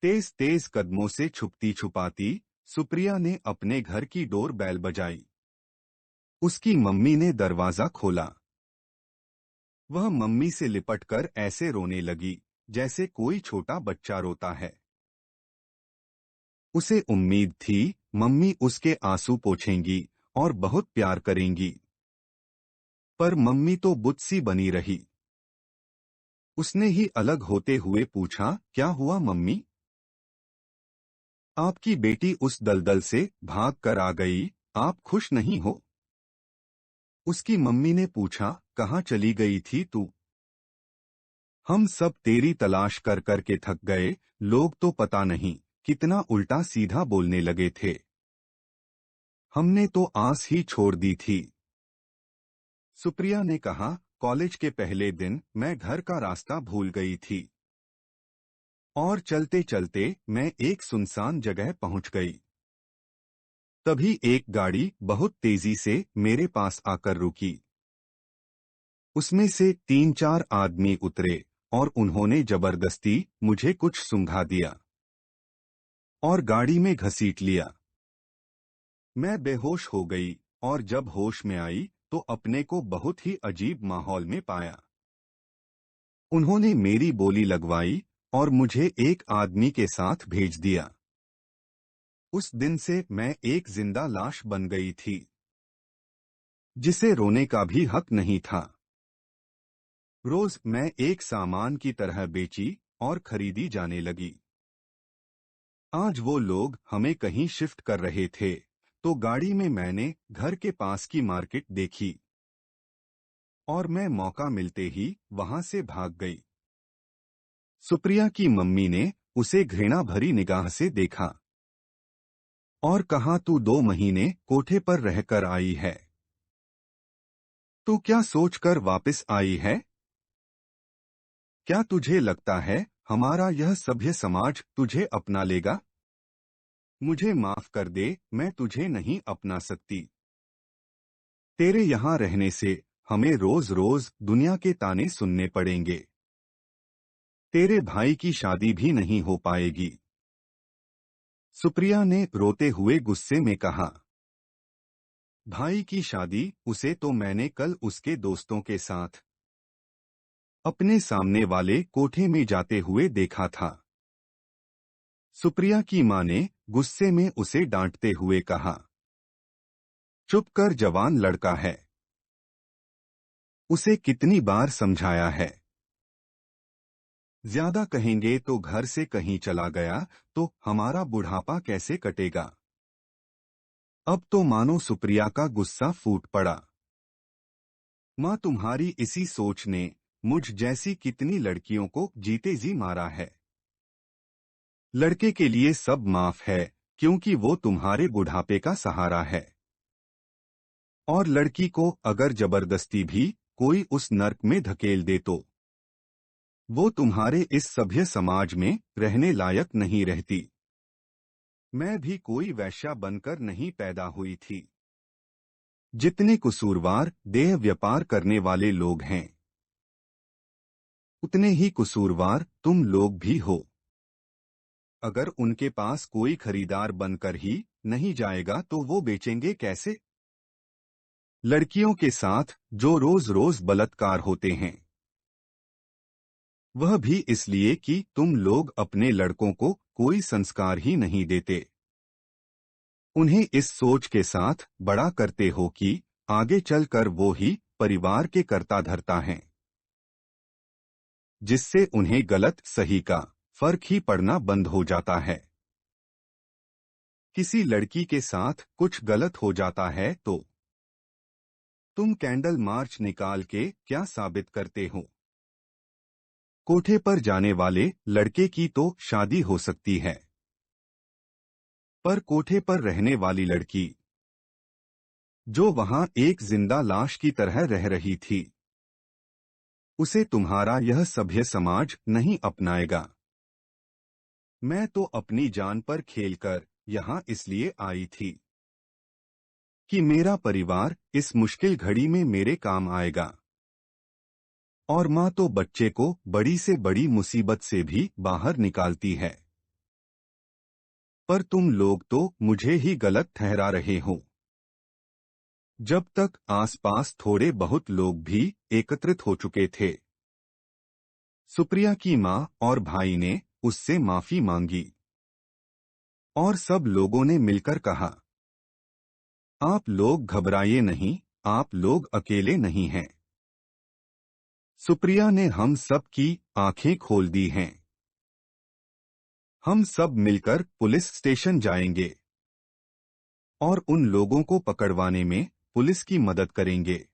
तेज तेज कदमों से छुपती छुपाती सुप्रिया ने अपने घर की डोर बेल बजाई। उसकी मम्मी ने दरवाजा खोला। वह मम्मी से लिपटकर ऐसे रोने लगी जैसे कोई छोटा बच्चा रोता है। उसे उम्मीद थी मम्मी उसके आंसू पोंछेंगी और बहुत प्यार करेंगी, पर मम्मी तो बुत सी बनी रही। उसने ही अलग होते हुए पूछा, क्या हुआ मम्मी? आपकी बेटी उस दलदल से भाग कर आ गई, आप खुश नहीं हो? उसकी मम्मी ने पूछा, कहाँ चली गई थी तू? हम सब तेरी तलाश कर कर के थक गए, लोग तो पता नहीं कितना उल्टा सीधा बोलने लगे थे। हमने तो आस ही छोड़ दी थी। सुप्रिया ने कहा, कॉलेज के पहले दिन मैं घर का रास्ता भूल गई थी और चलते चलते मैं एक सुनसान जगह पहुंच गई। तभी एक गाड़ी बहुत तेजी से मेरे पास आकर रुकी। उसमें से 3-4 आदमी उतरे और उन्होंने जबरदस्ती मुझे कुछ सुंघा दिया और गाड़ी में घसीट लिया। मैं बेहोश हो गई और जब होश में आई तो अपने को बहुत ही अजीब माहौल में पाया। उन्होंने मेरी बोली लगवाई और मुझे एक आदमी के साथ भेज दिया। उस दिन से मैं एक जिंदा लाश बन गई थी, जिसे रोने का भी हक नहीं था। रोज मैं एक सामान की तरह बेची और खरीदी जाने लगी। आज वो लोग हमें कहीं शिफ्ट कर रहे थे तो गाड़ी में मैंने घर के पास की मार्केट देखी और मैं मौका मिलते ही वहां से भाग गई। सुप्रिया की मम्मी ने उसे घृणा भरी निगाह से देखा और कहा, तू 2 महीने कोठे पर रहकर आई है, तू क्या सोचकर वापस आई है? क्या तुझे लगता है हमारा यह सभ्य समाज तुझे अपना लेगा? मुझे माफ कर दे, मैं तुझे नहीं अपना सकती। तेरे यहाँ रहने से हमें रोज रोज दुनिया के ताने सुनने पड़ेंगे। तेरे भाई की शादी भी नहीं हो पाएगी। सुप्रिया ने रोते हुए गुस्से में कहा। भाई की शादी? उसे तो मैंने कल उसके दोस्तों के साथ अपने सामने वाले कोठे में जाते हुए देखा था। सुप्रिया की मां ने गुस्से में उसे डांटते हुए कहा, चुप कर, जवान लड़का है। उसे कितनी बार समझाया है। ज्यादा कहेंगे तो घर से कहीं चला गया तो हमारा बुढ़ापा कैसे कटेगा? अब तो मानो सुप्रिया का गुस्सा फूट पड़ा। मां, तुम्हारी इसी सोच ने मुझ जैसी कितनी लड़कियों को जीते जी मारा है। लड़के के लिए सब माफ है क्योंकि वो तुम्हारे बुढ़ापे का सहारा है, और लड़की को अगर जबरदस्ती भी कोई उस नर्क में धकेल दे तो वो तुम्हारे इस सभ्य समाज में रहने लायक नहीं रहती। मैं भी कोई वैश्या बनकर नहीं पैदा हुई थी। जितने कसूरवार देह व्यापार करने वाले लोग हैं, उतने ही कसूरवार तुम लोग भी हो। अगर उनके पास कोई खरीदार बनकर ही नहीं जाएगा तो वो बेचेंगे कैसे? लड़कियों के साथ जो रोज रोज बलात्कार होते हैं, वह भी इसलिए कि तुम लोग अपने लड़कों को कोई संस्कार ही नहीं देते। उन्हें इस सोच के साथ बड़ा करते हो कि आगे चलकर वो ही परिवार के कर्ता धर्ता हैं, जिससे उन्हें गलत सही का फर्क ही पड़ना बंद हो जाता है। किसी लड़की के साथ कुछ गलत हो जाता है तो तुम कैंडल मार्च निकाल के क्या साबित करते हो? कोठे पर जाने वाले लड़के की तो शादी हो सकती है, पर कोठे पर रहने वाली लड़की जो वहां एक जिंदा लाश की तरह रह रही थी, उसे तुम्हारा यह सभ्य समाज नहीं अपनाएगा। मैं तो अपनी जान पर खेलकर यहाँ इसलिए आई थी कि मेरा परिवार इस मुश्किल घड़ी में मेरे काम आएगा, और माँ तो बच्चे को बड़ी से बड़ी मुसीबत से भी बाहर निकालती है। पर तुम लोग तो मुझे ही गलत ठहरा रहे हो। जब तक आसपास थोड़े बहुत लोग भी एकत्रित हो चुके थे। सुप्रिया की माँ और भाई ने उससे माफी मांगी और सब लोगों ने मिलकर कहा, आप लोग घबराइए नहीं, आप लोग अकेले नहीं हैं। सुप्रिया ने हम सब की आंखें खोल दी हैं। हम सब मिलकर पुलिस स्टेशन जाएंगे और उन लोगों को पकड़वाने में पुलिस की मदद करेंगे।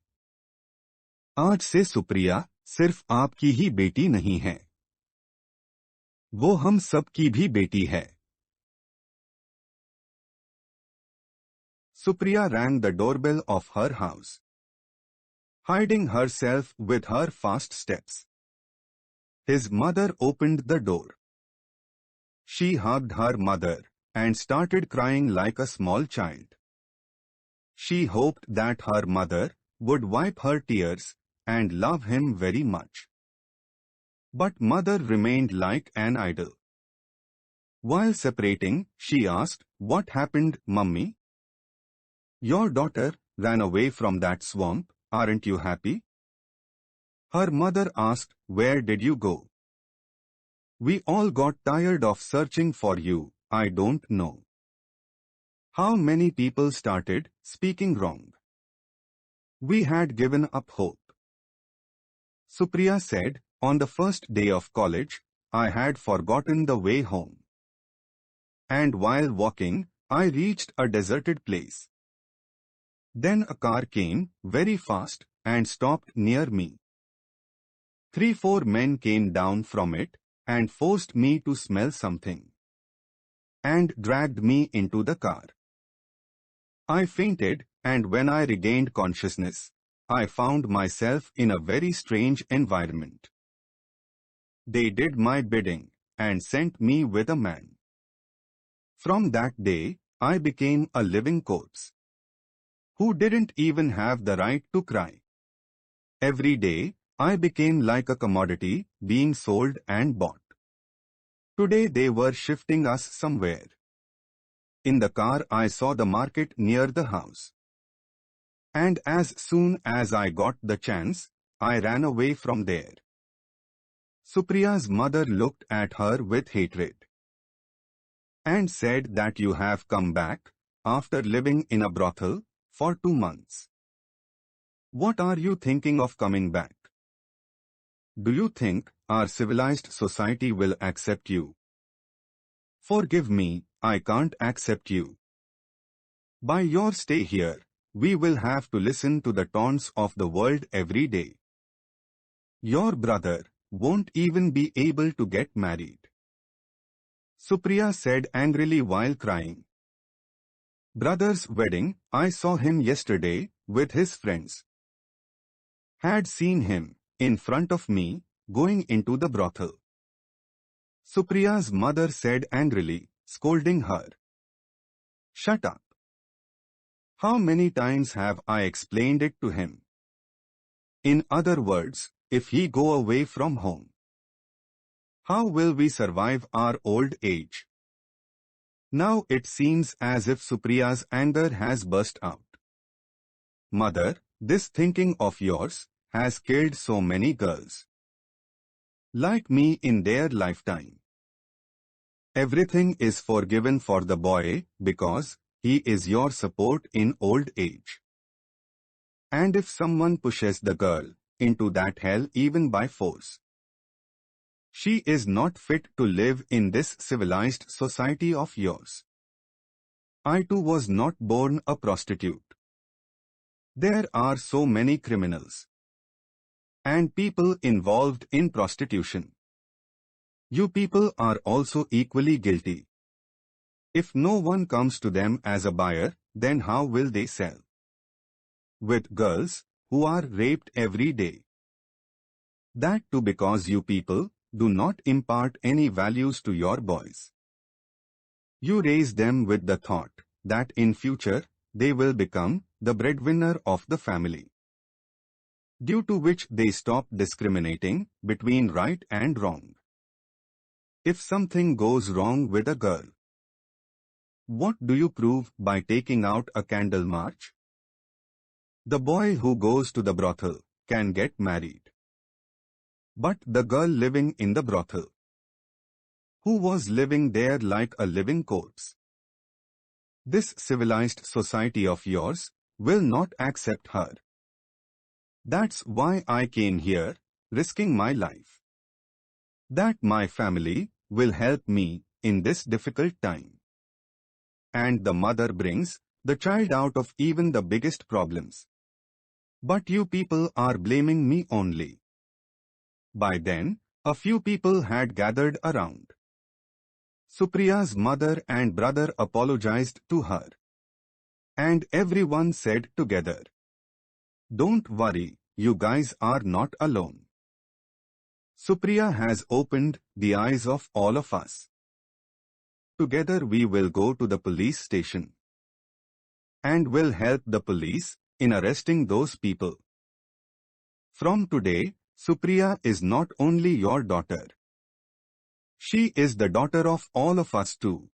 आज से सुप्रिया सिर्फ आपकी ही बेटी नहीं है, वो हम सब की भी बेटी है। Supriya rang the doorbell of her house, hiding herself with her fast steps. His mother opened the door. She hugged her mother and started crying like a small child. She hoped that her mother would wipe her tears and love him very much. But mother remained like an idol. While separating, she asked, "What happened, mummy? Your daughter ran away from that swamp, aren't you happy?" Her mother asked, "Where did you go?" "We all got tired of searching for you, I don't know." How many people started speaking wrong? We had given up hope. Supriya said, "On the first day of college, I had forgotten the way home. And while walking, I reached a deserted place. Then a car came, very fast, and stopped near me. 3-4 men came down from it and forced me to smell something and dragged me into the car. I fainted, and when I regained consciousness, I found myself in a very strange environment. They did my bidding and sent me with a man. From that day, I became a living corpse who didn't even have the right to cry. Every day, I became like a commodity being sold and bought. Today they were shifting us somewhere. In the car I saw the market near the house. And as soon as I got the chance, I ran away from there." Supriya's mother looked at her with hatred and said that you have come back after living in a brothel for 2 months. What are you thinking of coming back? Do you think our civilized society will accept you? Forgive me, I can't accept you. By your stay here, we will have to listen to the taunts of the world every day. Your brother won't even be able to get married." Supriya said angrily while crying. "Brother's wedding, I saw him yesterday with his friends. Had seen him in front of me going into the brothel." Supriya's mother said angrily, scolding her. "Shut up. How many times have I explained it to him? In other words, if he go away from home, how will we survive our old age?" Now it seems as if Supriya's anger has burst out. "Mother, this thinking of yours has killed so many girls like me in their lifetime. Everything is forgiven for the boy because he is your support in old age. And if someone pushes the girl into that hell even by force, she is not fit to live in this civilized society of yours. I too was not born a prostitute. There are so many criminals and people involved in prostitution. You people are also equally guilty. If no one comes to them as a buyer, then how will they sell? With girls who are raped every day. That too because you people do not impart any values to your boys. You raise them with the thought that in future they will become the breadwinner of the family, due to which they stop discriminating between right and wrong. If something goes wrong with a girl, What do you prove by taking out a candle march? The boy who goes to the brothel can get married. But the girl living in the brothel, who was living there like a living corpse, this civilized society of yours will not accept her. That's why I came here, risking my life. That my family will help me in this difficult time. And the mother brings the child out of even the biggest problems. But you people are blaming me only. By then, a few people had gathered around. Supriya's mother and brother apologized to her. And everyone said together, "Don't worry, you guys are not alone. Supriya has opened the eyes of all of us. Together we will go to the police station and will help the police in arresting those people. From today, Supriya is not only your daughter. She is the daughter of all of us too."